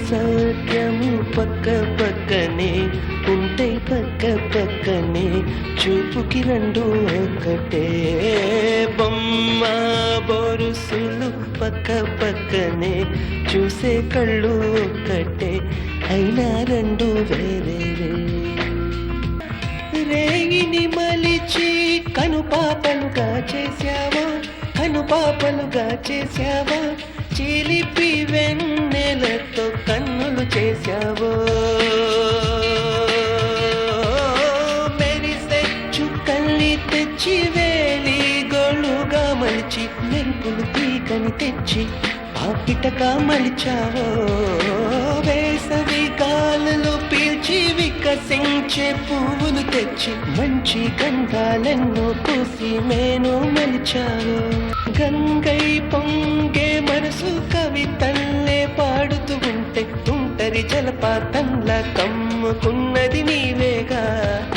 సత్యము పక్క పక్కనే ఉంటే పక్క పక్కనే చూపుకి రెండు ఒక్కటే బొమ్మ బొరుసులు పక్క పక్కనే చూసే కళ్ళు ఒక్కటే అయినా రెండు వేరే రేగిని మలిచి కనుపాపలుగా చేశావా చిలిపి వెన్నెలతో కన్నులు చేశావో మెరిసే చుక్కల్ని తెచ్చి వేలి గోళ్ళుగా మలిచి మెరుపులు తీగని తెచ్చి పాపిటగా మలిచావో వేసవి గాలులు పీల్చి వికసించే పువ్వులు తెచ్చి మంచి గంధాలెన్నో పూసి మేను మలిచావో గంగై పొంగే మనసు కవితల్లే పాడుతూ ఉంటే తుంటరి జలపాతంలా కమ్ముకున్నది నీవేగా